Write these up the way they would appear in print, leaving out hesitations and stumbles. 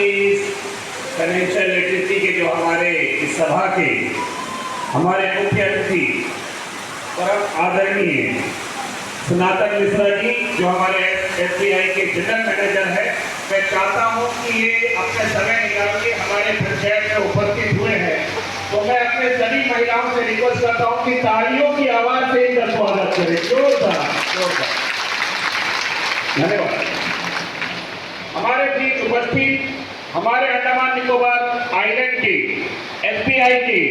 की इस financial literacy के जो हमारे इस सभा के हमारे मुख्य अतिथि परम आदरणीय सनातन मिश्रा जी जो हमारे SBI के जनरल मैनेजर है, मैं चाहता हूं कि ये अपने समय निकाल के हमारे पंचायत में उपस्थित हुए हैं, तो मैं अपने सभी महिलाओं से रिक्वेस्ट करता हूं कि तालियों की आवाज से इनका स्वागत करें। जोरदार जोरदार धन्यवाद। हमारे बीच उपस्थित हमारे अंडमान निकोबार आइलैंड के SBI के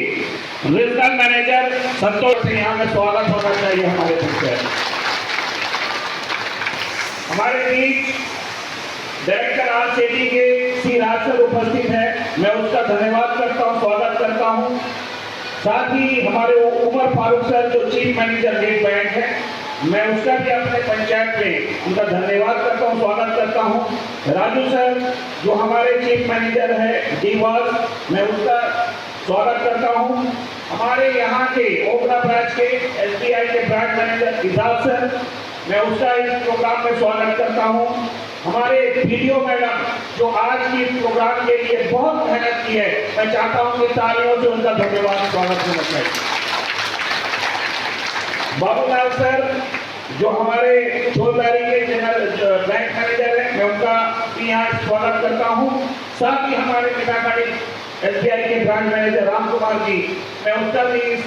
रीजनल मैनेजर संतोष सिंह, यहाँ में स्वागत होना चाहिए हमारे पंचायत। हमारे बीच डायरेक्टर RCD के श्री राज सर उपस्थित है, मैं उसका धन्यवाद करता हूँ, स्वागत करता हूँ। साथ ही हमारे उमर फारूक सर जो चीफ मैनेजर लीड बैंक है, मैं उसका भी अपने पंचायत में उनका धन्यवाद करता हूँ, स्वागत करता हूँ। राजू सर जो हमारे चीफ मैनेजर है डीवास, मैं उसका स्वागत करता हूँ। हमारे यहाँ के ओबरा ब्रांच के SBI के ब्रांच मैनेजर इजाज सर, मैं उसका इस प्रोग्राम में स्वागत करता हूँ। हमारे वीडियो मैडम जो आज की प्रोग्राम के लिए बहुत मेहनत की है, मैं चाहता हूँ कि तालियों से उनका धन्यवाद स्वागत होना चाहिए। बाबूलाल सर जो हमारे छोलदारी के जनरल बैंक मैनेजर है, मैं उनका भी यहाँ स्वागत करता हूँ। साथ ही हमारे पितामही SBI के ब्रांच मैनेजर राम कुमार जी, मैं उसका भी इस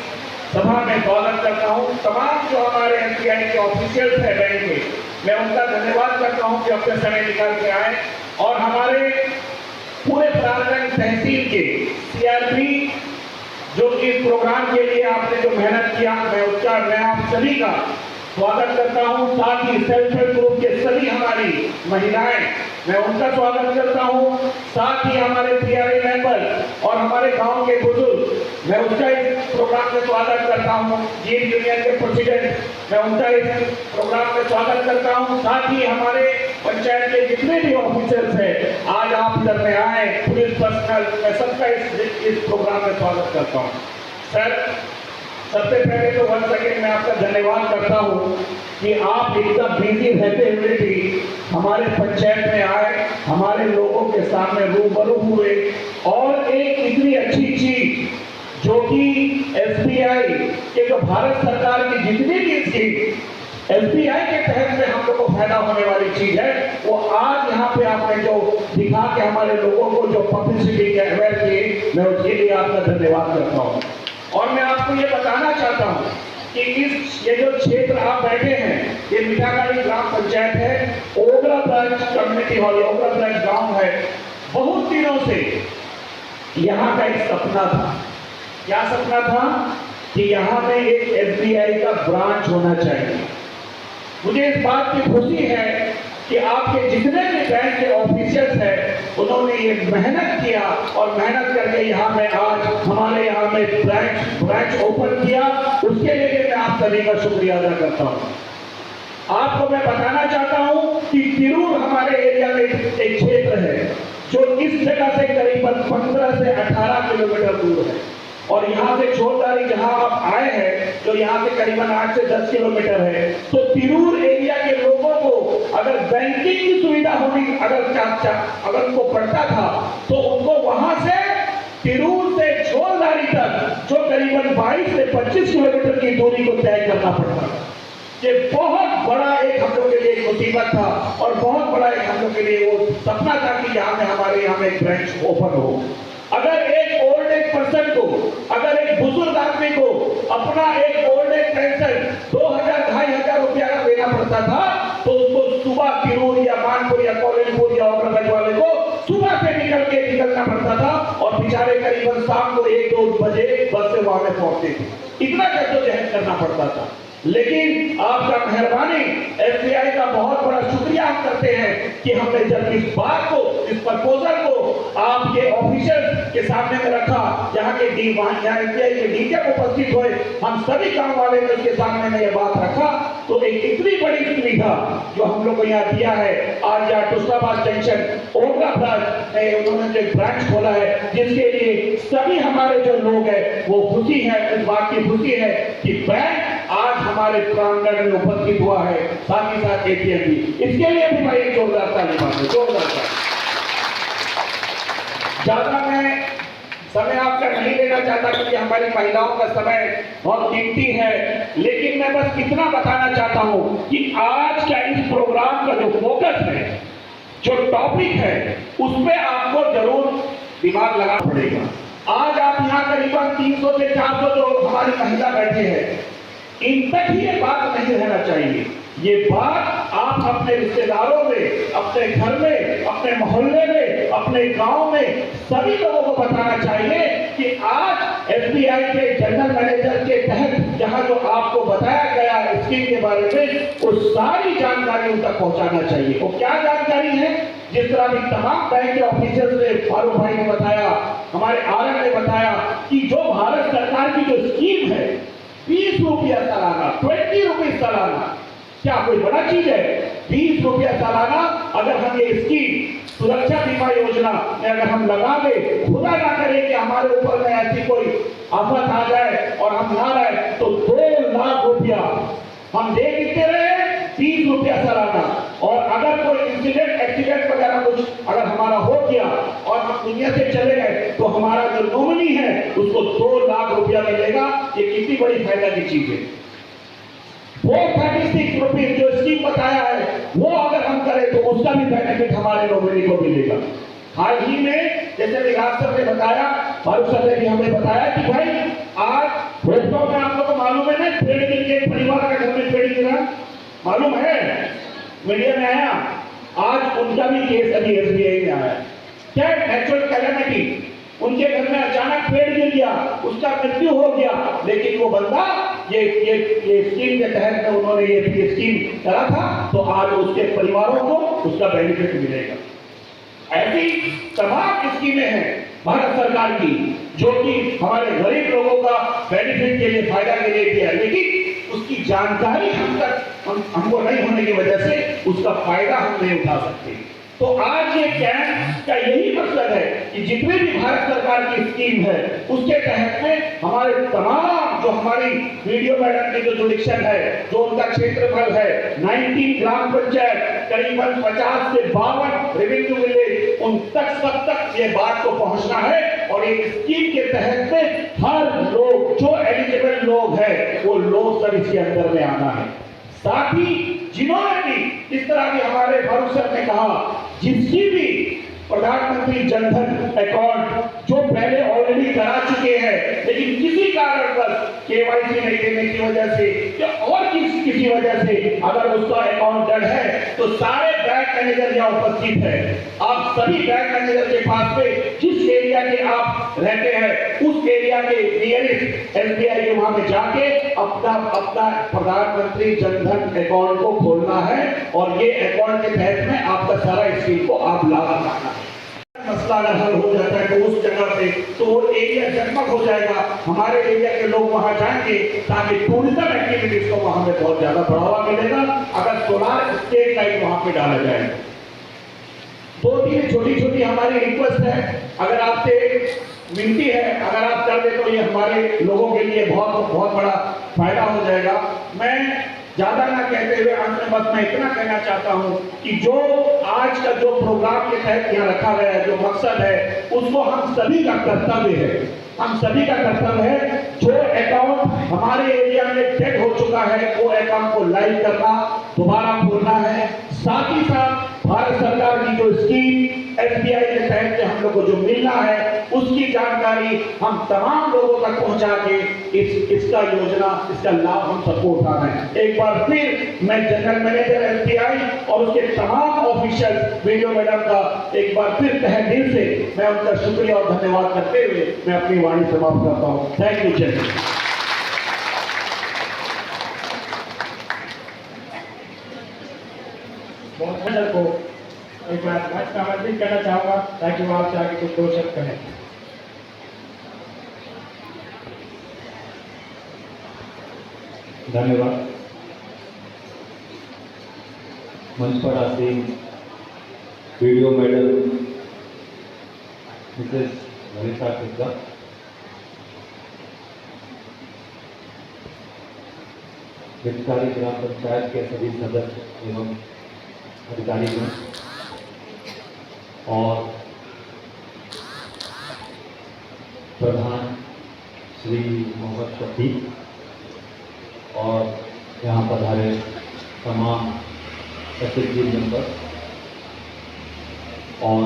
सभा में स्वागत करता हूँ। तमाम जो हमारे SBI के ऑफिशियल्स हैं बैंक के, मैं उनका धन्यवाद करता हूँ कि अपने समय निकाल के आए। और हमारे पूरे प्रांगण तहसील के CRP जो इस प्रोग्राम के लिए आपने जो मेहनत किया, मैं आप सभी का स्वागत करता हूं। साथ ही सेल्फ हेल्प ग्रुप के सभी हमारी महिलाएं, मैं उनका स्वागत करता हूं। साथ ही हमारे PRA मेंबर और हमारे गांव के बुजुर्ग, मैं उसका इस प्रोग्राम में स्वागत करता हूं। जीन यूनियन के प्रेसिडेंट, मैं उनका इस प्रोग्राम में स्वागत करता हूं। साथ ही हमारे पंचायत के जितने भी ऑफिसर्स हैं, आज आप इधर में आए, पुलिस पर्सनल, मैं सबका इस प्रोग्राम में स्वागत करता हूँ। सर सबसे पहले तो वन सेकेंड मैं आपका धन्यवाद करता हूँ कि आप एकदम बिजी रहते हुए भी हमारे पंचायत में आए, हमारे लोगों के सामने रूबरू हुए और एक इतनी अच्छी चीज जो कि SBI के जो भारत सरकार की जितनी भी स्कीम SBI के तहत में हम लोग को फायदा होने वाली चीज है, वो आज यहाँ पे आपने जो दिखा के हमारे लोगों को जो पब्लिसिटी के अवेयर किए, मैं उसके लिए आपका धन्यवाद करता हूँ। और मैं आपको ये बताना चाहता हूँ कि ये जो क्षेत्र आप बैठे हैं, ये मिठागाड़ी ग्राम पंचायत है, Obra branch community hall, Obra branch गांव है। बहुत दिनों से यहाँ का एक सपना था। क्या सपना था? कि यहाँ में एक SBI का ब्रांच होना चाहिए। मुझे इस बात की खुशी है कि आपके जितने भी बैंक के ऑफिसर्स हैं, उन्होंने ये मेहनत किया और मेहनत करके यहाँ में आज हमारे यहाँ में ब्रांच ओपन किया। उसके लिए मैं आप सभी का शुक्रिया अदा करता हूँ। आपको मैं बताना चाहता हूँ कि तिरूर हमारे एरिया में एक क्षेत्र है जो इस जगह से करीबन 15 से 18 किलोमीटर दूर है, और यहाँ से छोलदारी जहाँ आप आए हैं जो यहाँ से करीबन 8 से 10 किलोमीटर है। तो तिरूर एरिया के लोगों को अगर बैंकिंग की सुविधा होनी अगर उनको पड़ता था, तो उनको वहां से तिरूर से छोलदारी तक जो करीबन 22 से 25 किलोमीटर की दूरी को तय करना पड़ता था। ये बहुत बड़ा एक हम लोग के लिए मुसीबत था और बहुत बड़ा एक हम लोग के लिए वो सपना था कि यहाँ में हमारे यहाँ में एक ब्रांच ओपन हो। अगर एक ओल्ड एज पर्सन को, अगर एक बुजुर्ग आदमी को अपना एक ओल्ड एज पेंशन 2000-2500 रुपया का देना पड़ता था, तो उसको सुबह तिरूर या मानपुर या कॉलेजपुर या ओबराबाद वाले को सुबह से निकलना पड़ता था और बेचारे करीबन शाम को 1-2 बजे बस से वहां में पहुंचते थे। इतना जद्दोजहद करना पड़ता था। लेकिन आपका मेहरबानी, SBI का बहुत बड़ा शुक्रिया हम करते हैं कि हमने जब इस बात को, इस प्रपोजल को आपके ऑफिसर्स के सामने में रखा, यहाँ के SBI के DG उपस्थित हुए, हम सभी काम वाले ने उसके सामने में ये बात रखा, तो एक इतनी बड़ी सुविधा जो हम लोग को यहाँ दिया है। आज यहाँ तुस्लाबाद जंक्शन ओबरा ब्रांच में उन्होंने जो ब्रांच खोला है, जिसके लिए सभी हमारे जो लोग हैं वो खुशी है, इस बात की खुशी है कि बैंक आज हमारे प्रांगण में उपस्थित हुआ है, साथ ही साथ ATM भी। इसके लिए भी मैं एक जोरदार ताली मारूंगा, जोरदार ताली। ज्यादा मैं समय आपका नहीं लेना चाहता क्योंकि हमारी महिलाओं का समय बहुत कीमती है, लेकिन मैं बस इतना बताना चाहता हूं कि आज का इस प्रोग्राम का जो फोकस है, जो टॉपिक है, उस पे आपको जरूर दिमाग लगाना पड़ेगा। आज आप यहाँ करीबन 300 से 400 जो हमारी महिला बैठे हैं, इन तक ही ये बात नहीं रहना चाहिए। ये बात आप अपने रिश्तेदारों में, अपने घर में, अपने मोहल्ले में, अपने गांव में सभी लोगों को बताना चाहिए कि आज एसबीआई के जनरल मैनेजर के तहत जहां जो आपको बताया गया स्कीम के बारे में, वो सारी जानकारी उन तक पहुंचाना चाहिए। वो क्या जानकारी है? जिस तरह भी तमाम बैंक के ऑफिसर्स ने, फारूक भाई ने बताया, हमारे आरएम ने बताया कि जो भारत सरकार की जो स्कीम है 20 रुपया सालाना, 20 रुपीज सालाना, क्या कोई बड़ा चीज है? 20 रुपया सालाना अगर हम ये स्कीम सुरक्षा बीमा योजना में अगर हम लगा दे, खुदा ना करे कि हमारे ऊपर में ऐसी कोई आफत आ जाए और हम ना रहे, तो 2 लाख रुपया हम दे देते रहे, 30 रुपया सालाना। और अगर कोई इंसिडेंट, एक्सीडेंट वगैरह कुछ अगर हमारा हो गया और हम दुनिया से चले गए, तो हमारा जो नॉमिनी है उसको 2 लाख रुपया मिलेगा। ये कितनी बड़ी फायदा की चीज है। 436 रुपीज जो स्कीम बताया है, वो अगर हम करें तो उसका भी बेनिफिट हमारे नॉमिनी को मिलेगा। हाल ही में जैसे विकास सर ने बताया, फारूक सर ने भी हमें बताया कि भाई आज भोपाल में आप लोग को मालूम है ना, पेड़ गिर के परिवार का घर में पेड़ गिरा, मालूम है, मीडिया में आया। आज उनका भी केस अभी एसबीआई में आया। क्या नेचुरल कैलेमिटी, उनके घर में अचानक पेड़ गिर गया, उसका मृत्यु हो गया, लेकिन वो बंदा ये स्कीम के तहत में उन्होंने ये स्कीम करा था, तो आज उसके परिवारों को उसका बेनिफिट मिलेगा। ऐसी तमाम स्कीमें हैं भारत सरकार की जो कि हमारे गरीब लोगों का बेनिफिट के लिए, फायदा के लिए दिया, लेकिन उसकी जानकारी हमको नहीं होने की वजह से उसका फायदा हम नहीं उठा सकते। तो आज ये कैंप का यही मकसद है कि जितने भी भारत सरकार की स्कीम है उसके तहत में हमारे तमाम जो हमारी वीडियो मैडम की जो जुडिक्शन है, जो उनका क्षेत्रफल है, 19 ग्राम पंचायत, करीबन 50 से 52 रेवेन्यू विलेज, उन तक सब तक ये बात को पहुंचना है। और एक स्कीम के तहत में हर लोग जो एलिजिबल लोग हैं वो लोग सब इसके अंदर में आना है। साथ ही जिन्होंने भी इस तरह के, हमारे फारूक सर ने कहा, जिसकी भी प्रधानमंत्री जनधन अकाउंट जो पहले ऑलरेडी करा चुके हैं लेकिन किसी कारणवश केवाईसी नहीं देने की वजह से या और किसी वजह से अगर उसका अकाउंट डेड है, तो सारे बैंक मैनेजर यहाँ उपस्थित है। आप सभी बैंक मैनेजर के पास में जिस एरिया के आप रहते हैं उस एरिया के नियरेस्ट एसबीआई के वहां में जाके अपना प्रधानमंत्री जनधन अकाउंट को खोलना है और ये अकाउंट के तहत में आपका सारा स्कीम को आप लाभ उठाना है। मसला अगर हल हो जाता है तो उस जगह पे तो वो एरिया जगमग हो जाएगा, हमारे एरिया के लोग वहां जाएंगे ताकि टूरिज्म एक्टिविटीज को वहां में बहुत ज्यादा बढ़ावा मिलेगा अगर सोलार स्ट्रीट लाइट वहां पे डाला जाए। 2-3 छोटी हमारी रिक्वेस्ट है, अगर आपसे विनती है, अगर आप कर दे तो ये हमारे लोगों के लिए बहुत बड़ा फायदा हो जाएगा। मैं ज्यादा ना कहते हुए अंत में बस मैं इतना कहना चाहता हूं कि जो आज का जो प्रोग्राम के तहत यहाँ रखा गया है, जो मकसद है, उसको हम सभी का कर्तव्य है, हम सभी का कर्तव्य है। जो अकाउंट हमारे एरिया में डेड हो चुका है वो अकाउंट को लाइव करना, दोबारा खोलना है। साथ ही साथ भारत सरकार की जो स्कीम एसबीआई के तहत हम लोग को जो मिलना है उसकी जानकारी हम तमाम लोगों तक पहुंचा के इसका योजना, इसका लाभ हम सबको उठाना है। एक बार फिर मैं जनरल मैनेजर एसबीआई और उसके तमाम ऑफिशियल वीडियो मैडम का एक बार फिर तहे दिल से मैं उनका शुक्रिया और धन्यवाद करते हुए मैं अपनी वाणी समाप्त करता हूँ। Thank you. जय हिंद। को एक बार मंच का आमंत्रित करना चाहूंगा ताकि वो आपसे आगे कुछ 2 शब्द कहें। धन्यवाद। मंच पर आसीन video medal Mrs Vanita Gupta, हितकारी ग्राम पंचायत के सभी सदस्य एवं अधिकारीगण और प्रधान श्री मोहम्मद शफीक और यहाँ पधारे तमाम एसएचजी मेंबर और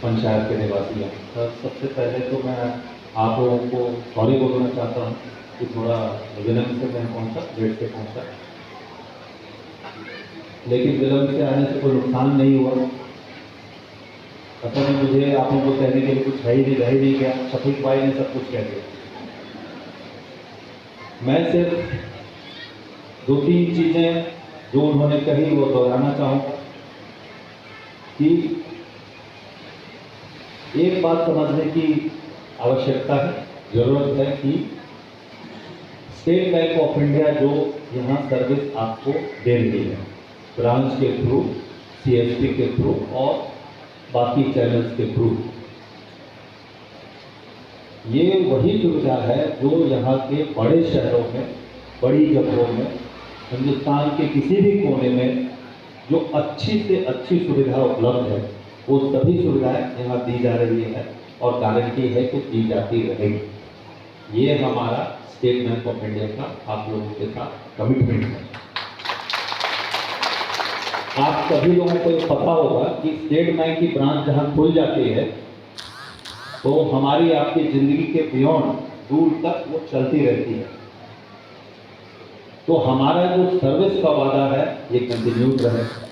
पंचायत के निवासी हैं। सबसे पहले तो मैं आप लोगों को सॉरी बोलना चाहता हूँ कि थोड़ा विलम्ब से मैं पहुँचा, लेट से पहुँचा, लेकिन विलम्ब से आने से कोई नुकसान नहीं हुआ। असल में मुझे आप लोगों को कहने के लिए कुछ है ही नहीं, रह ही नहीं गया। शफीक भाई ने सब कुछ कह दिया। मैं सिर्फ 2-3 चीज़ें जो उन्होंने कही वो दोहराना चाहूँगा कि एक बात समझने की आवश्यकता है, ज़रूरत है कि स्टेट बैंक ऑफ इंडिया जो यहाँ सर्विस आपको दे रही है, ब्रांच के थ्रू, सीएसपी के थ्रू और बाकी चैनल्स के थ्रू, ये वही सुविधा है जो यहाँ के बड़े शहरों में, बड़ी जगहों में, हिंदुस्तान के किसी भी कोने में जो अच्छी से अच्छी सुविधा उपलब्ध है, वो सभी सुविधाएं यहाँ दी जा रही है और गारंटी है कि दी जाती रहेगी। ये हमारा स्टेट बैंक ऑफ इंडिया का आप लोगों के साथ कमिटमेंट है। आप सभी लोगों को ये पता होगा कि स्टेट बैंक की ब्रांच जहाँ खुल जाती है तो हमारी आपकी ज़िंदगी के बियॉन्ड दूर तक वो चलती रहती है। तो हमारा जो सर्विस का वादा है ये कंटिन्यूड रहेगा।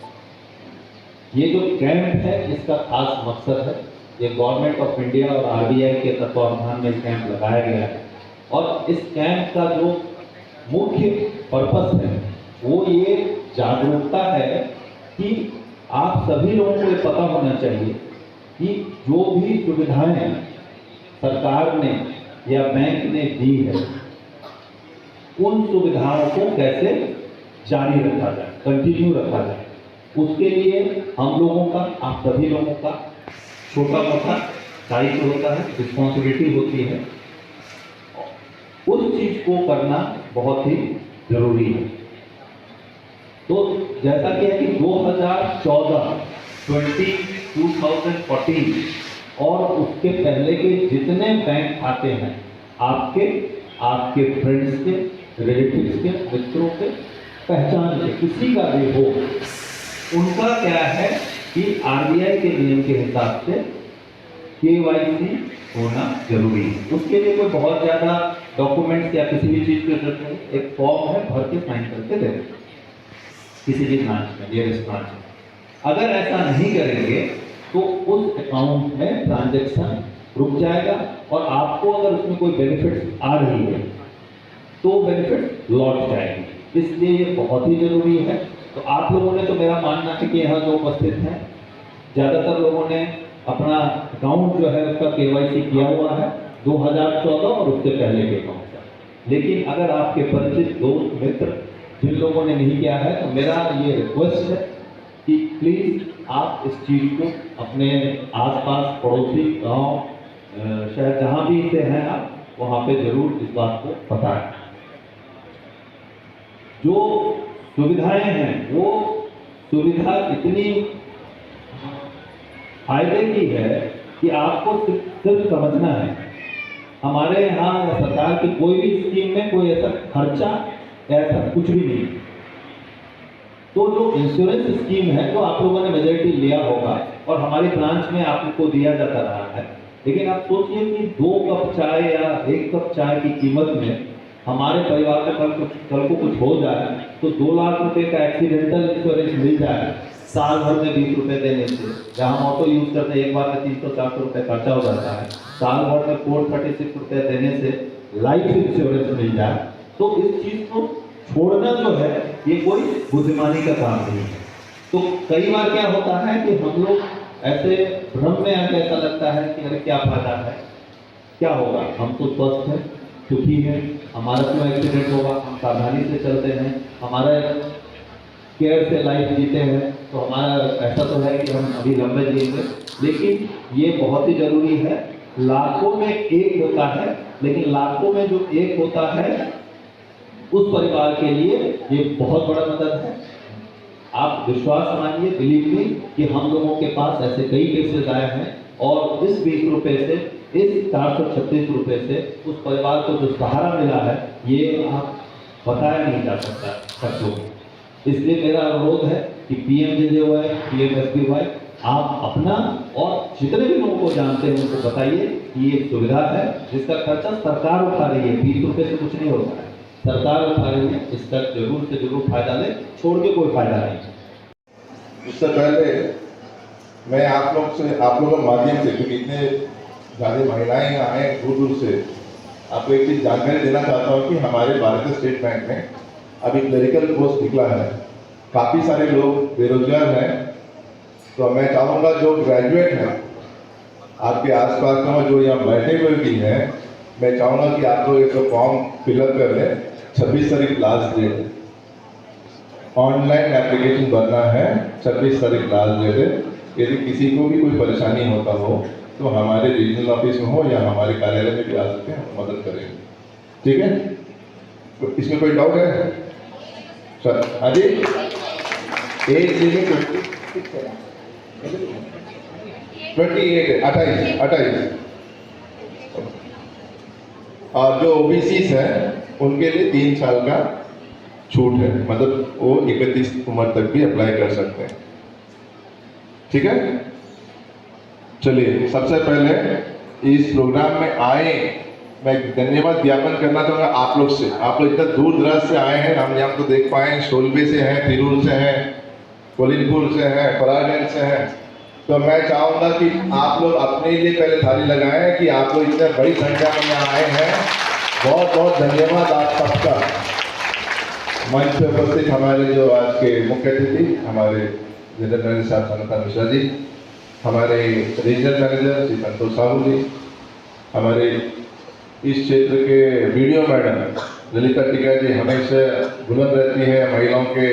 ये जो कैंप है इसका खास मकसद है, ये गवर्नमेंट ऑफ इंडिया और आरबीआई के तत्वावधान में कैंप लगाया गया है और इस कैंप का जो मुख्य पर्पस है वो ये जागरूकता है कि आप सभी लोगों को ये पता होना चाहिए कि जो भी सुविधाएं सरकार ने या बैंक ने दी है उन सुविधाओं को कैसे जारी रखा जाए, कंटिन्यू रखा जाए। उसके लिए हम लोगों का, आप सभी लोगों का छोटा मोटा दायित्व होता है, रिस्पॉन्सिबिलिटी होती है। उस चीज को करना बहुत ही जरूरी है। तो जैसा कि है कि 2014 और उसके पहले के जितने बैंक खाते हैं आपके फ्रेंड्स के, रिलेटिव्स के, मित्रों के, पहचान के किसी का भी हो, उनका क्या है कि आरबीआई के नियम के हिसाब से केवाईसी होना जरूरी है। उसके लिए कोई बहुत ज़्यादा डॉक्यूमेंट्स या किसी भी चीज़ की जरूरत नहीं, एक फॉर्म है, भर के साइन करके दे दें किसी भी ब्रांच में, नियरेस्ट ब्रांच में। अगर ऐसा नहीं करेंगे तो उस अकाउंट में ट्रांजैक्शन रुक जाएगा और आपको अगर उसमें कोई बेनिफिट आ रही है तो बेनिफिट लौट जाएगी। इसलिए ये बहुत ही जरूरी है। तो आप लोगों ने, तो मेरा मानना है कि यहाँ जो उपस्थित हैं ज़्यादातर लोगों ने अपना अकाउंट जो है उसका केवाईसी किया हुआ है 2014 और उससे पहले के अकाउंट का। लेकिन अगर आपके परिचित दोस्त मित्र जिन लोगों ने नहीं किया है तो मेरा ये रिक्वेस्ट है कि प्लीज़ आप इस चीज़ को अपने आसपास, पड़ोसी, गांव, शहर जहाँ भी से हैं आप, वहाँ पे जरूर इस बात को बताएं। जो सुविधाएं हैं वो सुविधा इतनी फायदे की है कि आपको सिर्फ समझना है। हमारे यहाँ सरकार की कोई भी स्कीम में कोई ऐसा खर्चा ऐसा कुछ भी नहीं। तो जो इंश्योरेंस स्कीम है तो आप लोगों ने मेजॉरिटी लिया होगा और हमारी ब्रांच में आपको दिया जाता रहा है। लेकिन आप सोचिए कि 2 कप चाय या 1 कप चाय की कीमत में हमारे परिवार का कल को कुछ हो जाए तो 2 लाख रुपए का एक्सीडेंटल इंश्योरेंस मिल जाए साल भर में 20 रुपए देने से। जहाँ हम ऑटो यूज करते हैं एक बार में 300-400 रुपए खर्चा हो जाता है, साल भर में 436 रुपए देने से लाइफ इंश्योरेंस मिल जाए तो इस चीज को छोड़ना जो है ये कोई बुद्धिमानी का काम नहीं है। तो कई बार क्या होता है कि हम लोग ऐसे भ्रम में आके ऐसा लगता है कि अरे क्या फायदा है, क्या होगा, हम तो स्वस्थ हैं, सुखी हैं, हमारा क्यों एक्सीडेंट होगा, हम सावधानी से चलते हैं, हमारा केयर से लाइफ जीते हैं तो हमारा ऐसा तो है कि हम अभी लंबे जिएंगे। लेकिन ये बहुत ही जरूरी है। लाखों में एक होता है, लेकिन लाखों में जो एक होता है उस परिवार के लिए ये बहुत बड़ा मदद है। आप विश्वास मानिए, बिलीव मी, कि हम लोगों के पास ऐसे कई केसेस आए हैं और इस 20 रुपए से इस 436 रुपये से उस परिवार को जो सहारा मिला है, ये आप बताया नहीं जा सकता शब्दों में। इसलिए मेरा अनुरोध है कि PMJJY, PMSBY आप अपना और जितने भी लोगों को जानते हैं उनको बताइए कि ये सुविधा है जिसका खर्चा सरकार उठा रही है, 20 रुपये से कुछ नहीं होता है, सरकार उठा रही है। इसका जरूर से जरूर फायदा लें, छोड़ के कोई फायदा नहीं। उससे पहले मैं आप लोगों के माध्यम से, क्योंकि इतने ज़्यादा महिलाएं यहाँ आए दूर दूर से, आपको एक चीज़ जानकारी देना चाहता हूँ कि हमारे भारतीय स्टेट बैंक में अभी क्लरिकल पोस्ट निकला है। काफ़ी सारे लोग बेरोजगार हैं, तो मैं चाहूँगा जो ग्रेजुएट हैं आपके आसपास में, जो यहाँ बैठे हुए भी हैं, मैं चाहूँगा कि आप लोग एक फॉर्म फिलअप कर लें। 26 तारीख लास्ट डेट, ऑनलाइन एप्लीकेशन भरना है, 26 तारीख लास्ट डेट है। यदि किसी को भी कोई परेशानी होता हो तो हमारे रीजनल ऑफिस में हो या हमारे कार्यालय में भी आ सकते हैं, हम मदद करेंगे। ठीक है, तो इसमें कोई डाउट है सर? हाँ जी, एज लिमिट 28 है, 28। और जो OBCs हैं उनके लिए 3 साल का छूट है, मतलब वो 31 उम्र तक भी अप्लाई कर सकते हैं। ठीक है, चलिए सबसे पहले इस प्रोग्राम में आए, मैं धन्यवाद ज्ञापन करना चाहूँगा आप लोग से। आप लोग इतना दूर दराज से आए हैं, हम यहाँ को देख पाए, शोलबे से हैं, तिरूर से हैं, कोलिनपुर से हैं, फराडेल से हैं। तो मैं चाहूँगा कि आप लोग अपने लिए पहले थाली लगाएं कि आप लोग इतने बड़ी संख्या में यहाँ आए हैं। बहुत बहुत धन्यवाद आप सबका। मंच पर उपस्थित हमारे जो आज के मुख्य अतिथि, हमारे जनरल मैनेजर साहब सनता मिश्रा जी, हमारे रीजनल मैनेजर श्री संतोष साहू जी, हमारे इस क्षेत्र के वीडियो मैडम ललिता टिका जी हमेशा बुलंद रहती है महिलाओं के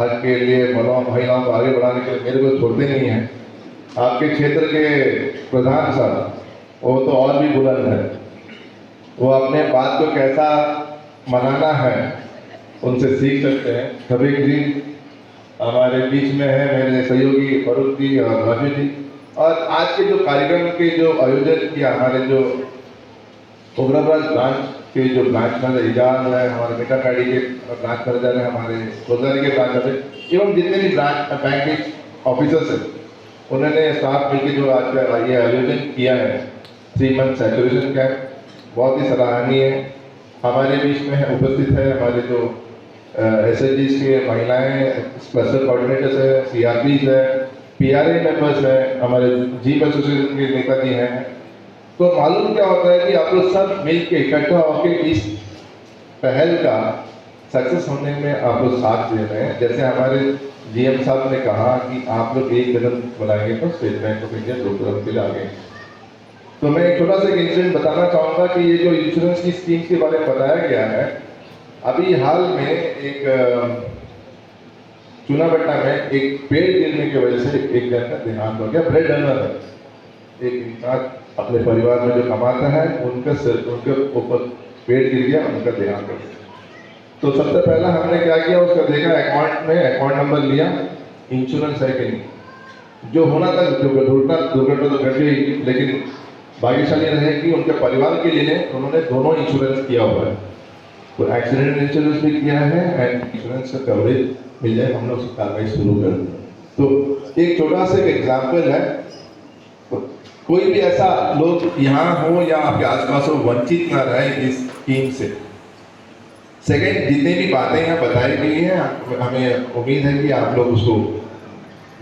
हक के लिए, महिलाओं को आगे बढ़ाने के लिए, मेरे को छोड़ते नहीं हैं। आपके क्षेत्र के प्रधान साहब, वो तो और भी बुलंद है, वो अपने बात को कैसा मनाना है उनसे सीख सकते हैं। कबीर जी हमारे बीच में है, मेरे सहयोगी फरूक जी और राजू जी। और आज के जो कार्यक्रम के जो आयोजन किया, हमारे जो उग्रवाद ब्रांच के जो ब्रांच मैनेजर इजाज है, हमारे मेटाकाडी के ब्रांच मैनेजर है, हमारे रोजारी के ब्रांच मैनेजर एवं जितने भी ब्रांच बैंक के ऑफिसर्स हैं, उन्होंने साथ मिलकर जो आज का ये आयोजन किया है 3 मंथ सैचुरेशन कैंप, बहुत ही सराहनीय है। हमारे बीच में है उपस्थित है हमारे जो SHGs के महिलाएं, स्पेशल कोऑर्डिनेटर्स है, CRPs है, PRA मेंबर्स है, हमारे जीप एसोसिएशन के नेता जी हैं। तो मालूम क्या होता है कि आप लोग सब मिल के इकट्ठा होकर इस पहल का सक्सेस होने में आप लोग साथ दे रहे हैं। जैसे हमारे GM साहब ने कहा कि आप लोग एक कदम बनाएंगे तो स्टेट बैंक ऑफ इंडिया 2 कदम के लिए आगे। तो मैं एक छोटा सा इंसिडेंट बताना चाहूँगा कि ये जो इंश्योरेंस की स्कीम के बारे में बताया गया है, अभी हाल में एक चुनाभट्टा में एक पेड़ गिरने की वजह से एक जन का देहांत हो गया। ब्रेड अर्नर है, एक इंसान अपने परिवार में जो कमाता है, उनके ऊपर पेड़ गिर गया, उनका देहांत हो गया। तो सबसे पहला हमने क्या किया, उसका देखा अकाउंट में, अकाउंट नंबर लिया, इंश्योरेंस है कि नहीं। जो होना था दुर्घटना तो घट गई, लेकिन भाग्यशाली रहे कि उनके परिवार के लिए उन्होंने दोनों इंश्योरेंस किया हुआ है। तो एक्सीडेंट इंश्योरेंस भी किया है एंड इंश्योरेंस का कवरेज मिल जाए, हम लोग उसकी कार्रवाई शुरू कर दें। तो एक छोटा सा एग्जाम्पल है, तो कोई भी ऐसा लोग यहाँ हो या आपके आसपास हो वंचित ना रहे इस स्कीम से। सेकेंड, जितनी भी बातें यहाँ बताई गई हैं, हमें उम्मीद है कि आप लोग उसको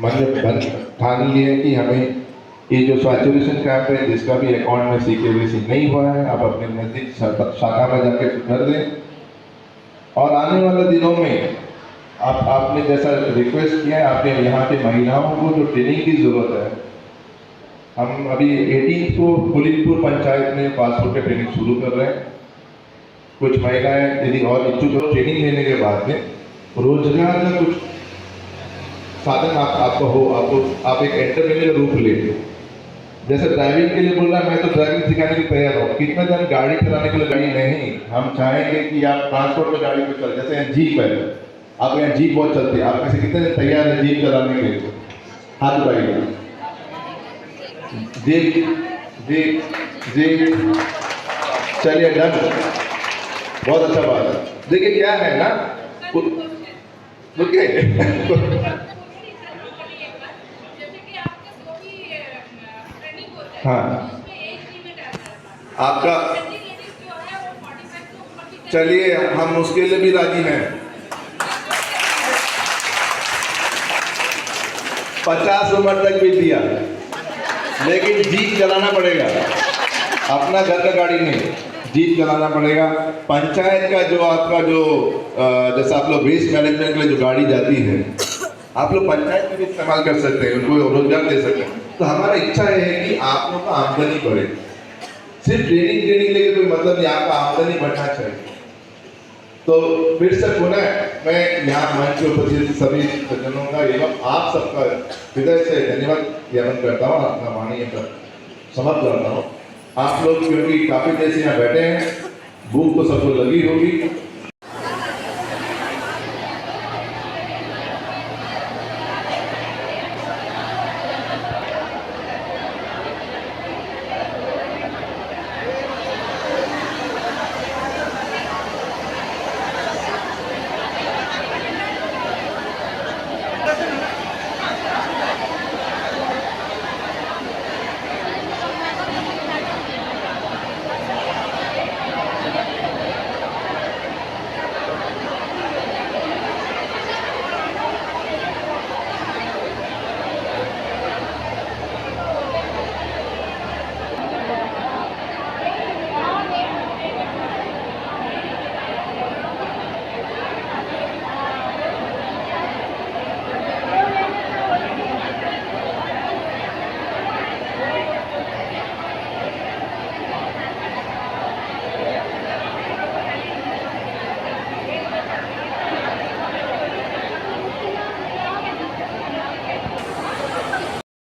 मन में ठान लिए कि हमें ये जो सैचुरेशन कैंप है, जिसका भी अकाउंट में CKYC नहीं हुआ है, आप अपने नजदीक शाखा में जाके कर दें। और आने वाले दिनों में आपने जैसा रिक्वेस्ट किया है, आपने यहाँ के महिलाओं को जो ट्रेनिंग की जरूरत है, हम अभी 18 को कोलिनपुर पंचायत में पासपोर्ट की ट्रेनिंग शुरू कर रहे हैं। कुछ महिलाएं यदि और इच्छुक हो, ट्रेनिंग लेने के बाद में रोजगार का कुछ साधन आपको हो, आप एक एंटरप्रेन्योर रूप ले। जैसे ड्राइविंग के लिए बोल रहा है, मैं तो ड्राइविंग सिखाने के लिए तैयार हूँ। कितना जन गाड़ी चलाने के लिए गाड़ी नहीं, हम चाहेंगे कि आप ट्रांसपोर्ट में गाड़ी पे चल, जैसे यहाँ जीप है, आप यहाँ जीप बहुत चलती है, आप में से कितने जन तैयार है जीप चलाने के लिए? हाथ उठाइए। जीप जी चलिए डन, बहुत अच्छा बात है। देखिए क्या है ना, रुकिए हाँ आपका, चलिए हम उसके लिए भी राजी हैं। 50 उम्र तक भी दिया, लेकिन जीप चलाना पड़ेगा, अपना घर का गाड़ी नहीं, जीप चलाना पड़ेगा। पंचायत का जो आपका जो जैसे आप लोग वेस्ट मैनेजमेंट के लिए जो गाड़ी जाती है, आप लोग पंचायत में भी इस्तेमाल कर सकते हैं, उनको रोजगार दे सकते हैं। तो हमारा इच्छा ये है कि आप लोग का आमदनी बढ़े। सिर्फ ट्रेनिंग लेके कोई मतलब नहीं, आपका आमदनी बढ़ना चाहिए। तो फिर से पुनः मैं यहाँ मंच पर उपस्थित सभी सज्जनों का एवं आप सबका हृदय से धन्यवाद ज्ञापन करता हूँ, अपना वाणी पर समाप्त करता हूँ। आप लोग क्योंकि काफी देर से यहाँ बैठे हैं, भूख तो सबको लगी होगी,